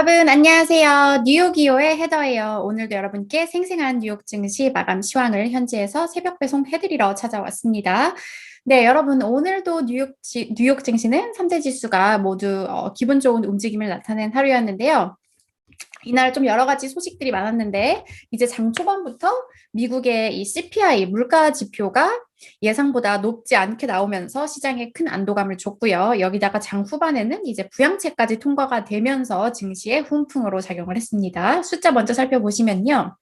여러분, 안녕하세요. 뉴욕이오의 헤더예요. 오늘도 여러분께 생생한 뉴욕 증시 마감 시황을 현지에서 새벽 배송해드리러 찾아왔습니다. 네, 여러분, 오늘도 뉴욕 증시는 3대 지수가 모두 기분 좋은 움직임을 나타낸 하루였는데요. 이날 좀 여러 가지 소식들이 많았는데 이제 장 초반부터 미국의 이 CPI 물가 지표가 예상보다 높지 않게 나오면서 시장에 큰 안도감을 줬고요. 여기다가 장 후반에는 이제 부양책까지 통과가 되면서 증시에 훈풍으로 작용을 했습니다. 숫자 먼저 살펴보시면요.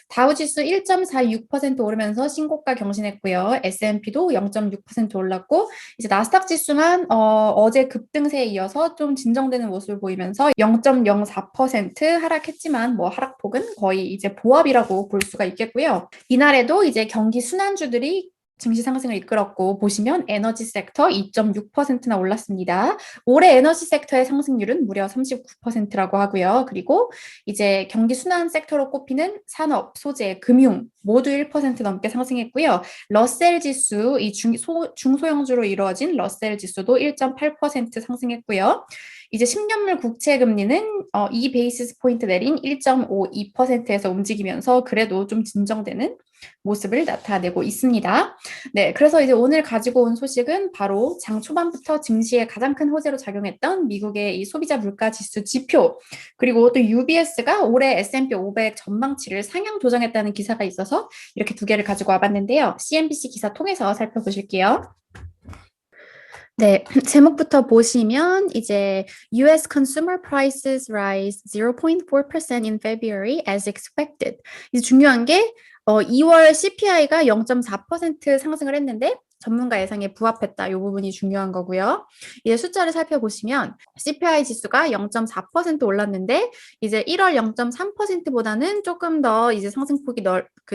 다우지수 1.46% 오르면서 신고가 경신했고요. S&P도 0.6% 올랐고 이제 나스닥 지수만 어제 급등세에 이어서 좀 진정되는 모습을 보이면서 0.04% 하락했지만 뭐 하락폭은 거의 이제 보합이라고 볼 수가 있겠고요. 이날에도 이제 경기 순환주들이 증시 상승을 이끌었고 보시면 에너지 섹터 2.6%나 올랐습니다. 올해 에너지 섹터의 상승률은 무려 39%라고 하고요. 그리고 이제 경기 순환 섹터로 꼽히는 산업, 소재, 금융 모두 1% 넘게 상승했고요. 러셀 지수, 이 중소형주로 이루어진 러셀 지수도 1.8% 상승했고요. 이제 10년물 국채 금리는 2 베이시스 포인트 내린 1.52%에서 움직이면서 그래도 좀 진정되는 모습을 나타내고 있습니다. 네, 그래서 이제 오늘 가지고 온 소식은 바로 장 초반부터 증시에 가장 큰 호재로 작용했던 미국의 이 소비자 물가 지수 지표, 그리고 또 UBS가 올해 S&P 500 전망치를 상향 조정했다는 기사가 있어서 이렇게 두 개를 가지고 와봤는데요. CNBC 기사 통해서 살펴보실게요. 네, 제목부터 보시면 이제 US consumer prices rise 0.4% in February as expected. 이제 중요한 게 2월 CPI가 0.4% 상승을 했는데 전문가 예상에 부합했다. 이 부분이 중요한 거고요. 이제 숫자를 살펴보시면 CPI 지수가 0.4% 올랐는데 이제 1월 0.3%보다는 조금 더 이제 상승폭이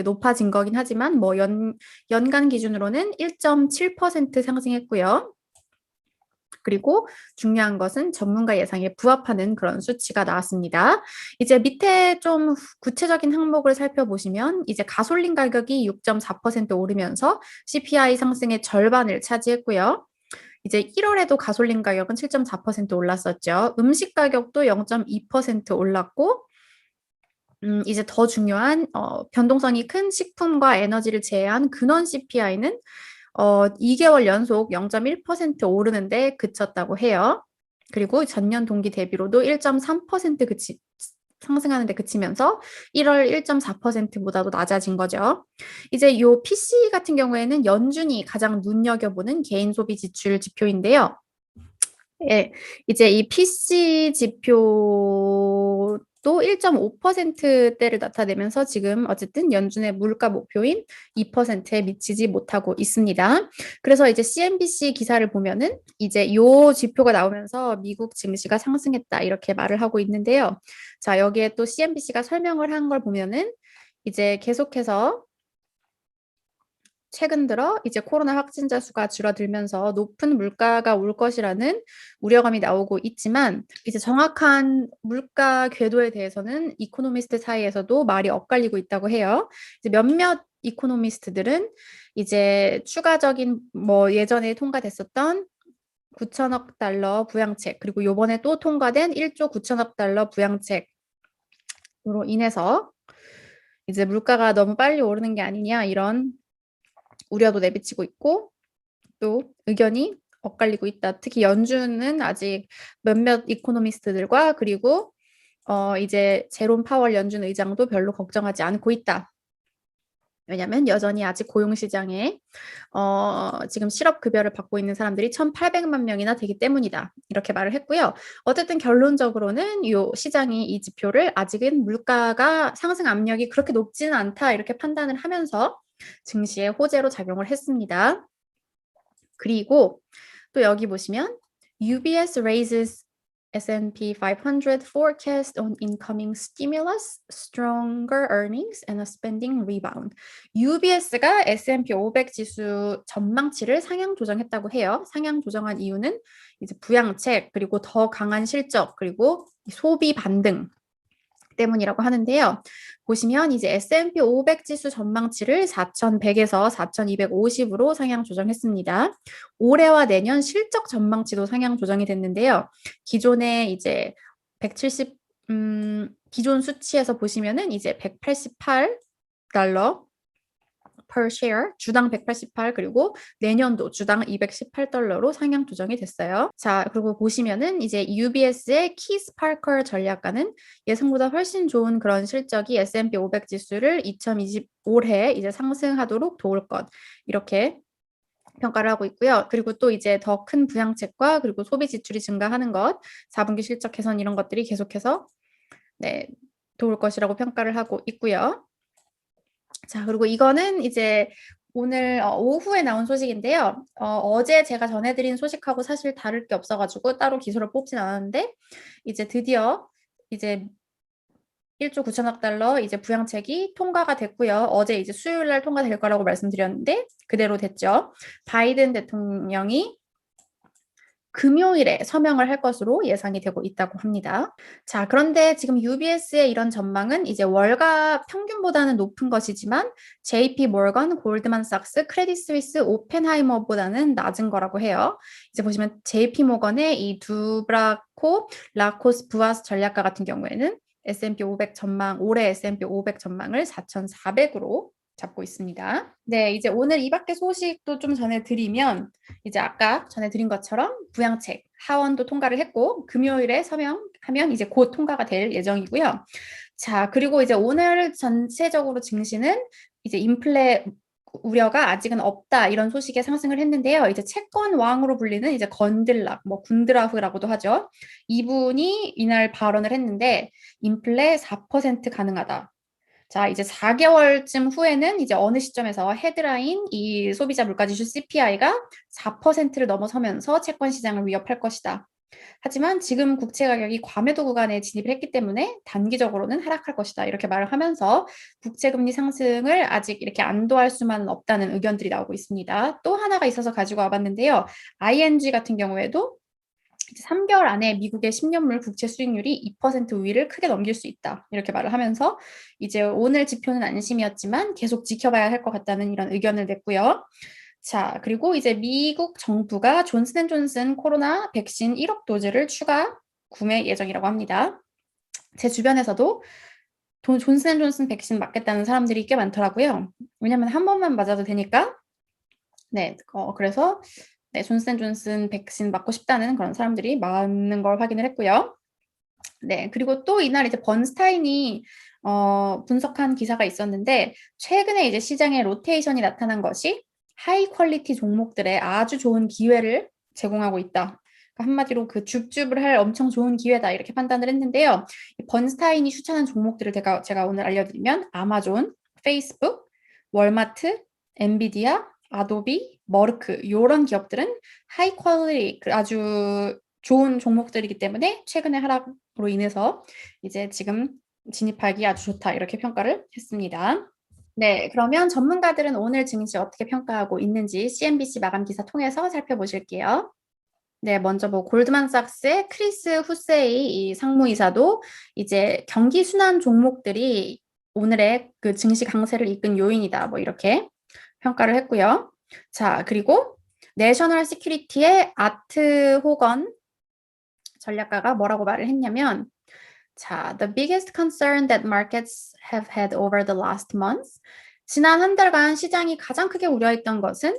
높아진 거긴 하지만 뭐 연간 기준으로는 1.7% 상승했고요. 그리고 중요한 것은 전문가 예상에 부합하는 그런 수치가 나왔습니다. 이제 밑에 좀 구체적인 항목을 살펴보시면 이제 가솔린 가격이 6.4% 오르면서 CPI 상승의 절반을 차지했고요. 이제 1월에도 가솔린 가격은 7.4% 올랐었죠. 음식 가격도 0.2% 올랐고 이제 더 중요한 변동성이 큰 식품과 에너지를 제외한 근원 CPI는 2개월 연속 0.1% 오르는데 그쳤다고 해요. 그리고 전년 동기 대비로도 1.3% 상승하는 데 그치면서 1월 1.4%보다도 낮아진 거죠. 이제 요 PC 같은 경우에는 연준이 가장 눈여겨보는 개인 소비 지출 지표인데요. 예, 이제 이 PC 지표도 1.5%대를 나타내면서 지금 어쨌든 연준의 물가 목표인 2%에 미치지 못하고 있습니다. 그래서 이제 CNBC 기사를 보면은 이제 요 지표가 나오면서 미국 증시가 상승했다 이렇게 말을 하고 있는데요. 자, 여기에 또 CNBC가 설명을 한 걸 보면은 이제 계속해서 최근 들어 이제 코로나 확진자 수가 줄어들면서 높은 물가가 올 것이라는 우려감이 나오고 있지만 이제 정확한 물가 궤도에 대해서는 이코노미스트 사이에서도 말이 엇갈리고 있다고 해요. 이제 몇몇 이코노미스트들은 이제 추가적인 뭐 예전에 통과됐었던 9천억 달러 부양책 그리고 요번에 또 통과된 1조 9천억 달러 부양책으로 인해서 이제 물가가 너무 빨리 오르는 게 아니냐 이런 우려도 내비치고 있고 또 의견이 엇갈리고 있다. 특히 연준은 아직 몇몇 이코노미스트들과 그리고 이제 제롬 파월 연준 의장도 별로 걱정하지 않고 있다. 왜냐하면 여전히 아직 고용시장에 지금 실업급여를 받고 있는 사람들이 1,800만 명이나 되기 때문이다. 이렇게 말을 했고요. 어쨌든 결론적으로는 이 시장이 이 지표를 아직은 물가가 상승 압력이 그렇게 높지는 않다. 이렇게 판단을 하면서 증시에 호재로 작용을 했습니다. 그리고 또 여기 보시면 UBS raises S&P 500 forecast on incoming stimulus, stronger earnings, and a spending rebound. UBS가 S&P 500 지수 전망치를 상향 조정했다고 해요. 상향 조정한 이유는 이제 부양책, 그리고 더 강한 실적, 그리고 소비 반등 때문이라고 하는데요. 보시면 이제 S&P 500 지수 전망치를 4,100에서 4,250으로 상향 조정했습니다. 올해와 내년 실적 전망치도 상향 조정이 됐는데요. 기존에 이제 기존 수치에서 보시면은 이제 $188 per share, 주당 188, 그리고 내년도 주당 $218로 상향 조정이 됐어요. 자, 그리고 보시면은 이제 UBS의 키스 파커 전략가는 예상보다 훨씬 좋은 그런 실적이 S&P 500 지수를 2025해 이제 상승하도록 도울 것, 이렇게 평가를 하고 있고요. 그리고 또 이제 더 큰 부양책과 그리고 소비 지출이 증가하는 것, 4분기 실적 개선 이런 것들이 계속해서 도울 것이라고 평가를 하고 있고요. 자, 그리고 이거는 이제 오늘 오후에 나온 소식인데요. 어제 제가 전해드린 소식하고 사실 다를 게 없어가지고 따로 기사를 뽑진 않았는데, 이제 드디어 이제 1조 9천억 달러 이제 부양책이 통과가 됐고요. 어제 이제 수요일 날 통과될 거라고 말씀드렸는데 그대로 됐죠. 바이든 대통령이 금요일에 서명을 할 것으로 예상이 되고 있다고 합니다. 자, 그런데 지금 UBS의 이런 전망은 이제 월가 평균보다는 높은 것이지만 JP 모건, 골드만삭스, 크레딧 스위스, 오펜하이머보다는 낮은 거라고 해요. 이제 보시면 JP 모건의 이 두브라코, 라코스, 부아스 전략가 같은 경우에는 S&P 500 전망, 올해 S&P 500 전망을 4,400으로 잡고 있습니다. 네, 이제 오늘 이 밖의 소식도 좀 전해드리면 이제 아까 전해드린 것처럼 부양책 하원도 통과를 했고 금요일에 서명하면 이제 곧 통과가 될 예정이고요. 자, 그리고 이제 오늘 전체적으로 증시는 이제 인플레 우려가 아직은 없다 이런 소식에 상승을 했는데요. 이제 채권 왕으로 불리는 이제 건들락, 뭐 군드라프라고도 하죠. 이분이 이날 발언을 했는데 인플레 4% 가능하다. 자, 이제 4개월쯤 후에는 이제 어느 시점에서 헤드라인 이 소비자 물가지수 CPI가 4%를 넘어서면서 채권 시장을 위협할 것이다. 하지만 지금 국채 가격이 과매도 구간에 진입을 했기 때문에 단기적으로는 하락할 것이다. 이렇게 말을 하면서 국채 금리 상승을 아직 이렇게 안도할 수만은 없다는 의견들이 나오고 있습니다. 또 하나가 있어서 가지고 와봤는데요. ING 같은 경우에도 3개월 안에 미국의 10년물 국채 수익률이 2% 위를 크게 넘길 수 있다. 이렇게 말을 하면서 이제 오늘 지표는 안심이었지만 계속 지켜봐야 할 것 같다는 이런 의견을 냈고요. 자, 그리고 이제 미국 정부가 존슨앤존슨 코로나 백신 1억 도즈를 추가 구매 예정이라고 합니다. 제 주변에서도 존슨앤존슨 백신 맞겠다는 사람들이 꽤 많더라고요. 왜냐면 한 번만 맞아도 되니까. 네, 그래서 존슨앤존슨 백신 맞고 싶다는 그런 사람들이 많은 걸 확인을 했고요. 네, 그리고 또 이날 이제 번스타인이 분석한 기사가 있었는데 최근에 이제 시장에 로테이션이 나타난 것이 하이 퀄리티 종목들의 아주 좋은 기회를 제공하고 있다. 그러니까 한마디로 그 줍줍을 할 엄청 좋은 기회다 이렇게 판단을 했는데요. 번스타인이 추천한 종목들을 제가 오늘 알려드리면 아마존, 페이스북, 월마트, 엔비디아, 아도비, 머르크 이런 기업들은 하이 퀄리티 아주 좋은 종목들이기 때문에 최근의 하락으로 인해서 이제 지금 진입하기 아주 좋다 이렇게 평가를 했습니다. 네, 그러면 전문가들은 오늘 증시 어떻게 평가하고 있는지 CNBC 마감 기사 통해서 살펴보실게요. 네, 먼저 뭐 골드만삭스의 크리스 후세이 이 상무이사도 이제 경기 순환 종목들이 오늘의 그 증시 강세를 이끈 요인이다. 뭐 이렇게 평가를 했고요. 자, 그리고 내셔널 시큐리티의 아트 호건 전략가가 뭐라고 말을 했냐면 자, the biggest concern that markets have had over the last months. 지난 한 달간 시장이 가장 크게 우려했던 것은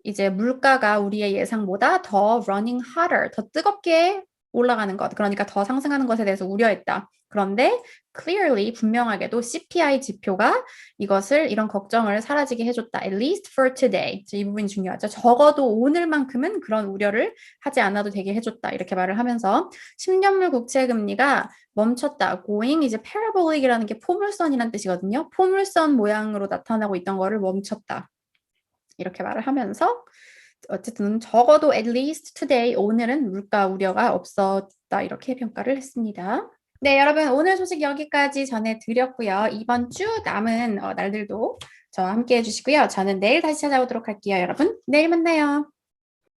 이제 물가가 우리의 예상보다 더 running hotter, 더 뜨겁게 올라가는 것, 그러니까 더 상승하는 것에 대해서 우려했다. 그런데 clearly, 분명하게도 CPI 지표가 이것을 이런 걱정을 사라지게 해줬다. At least for today. 이 부분이 중요하죠. 적어도 오늘만큼은 그런 우려를 하지 않아도 되게 해줬다. 이렇게 말을 하면서 10년물 국채 금리가 멈췄다. going 이제 parabolic이라는 게 포물선이라는 뜻이거든요. 포물선 모양으로 나타나고 있던 거를 멈췄다. 이렇게 말을 하면서 어쨌든 적어도 at least today 오늘은 물가 우려가 없었다 이렇게 평가를 했습니다. 네, 여러분 오늘 소식 여기까지 전해드렸고요. 이번 주 남은 날들도 저와 함께 해주시고요. 저는 내일 다시 찾아오도록 할게요. 여러분 내일 만나요.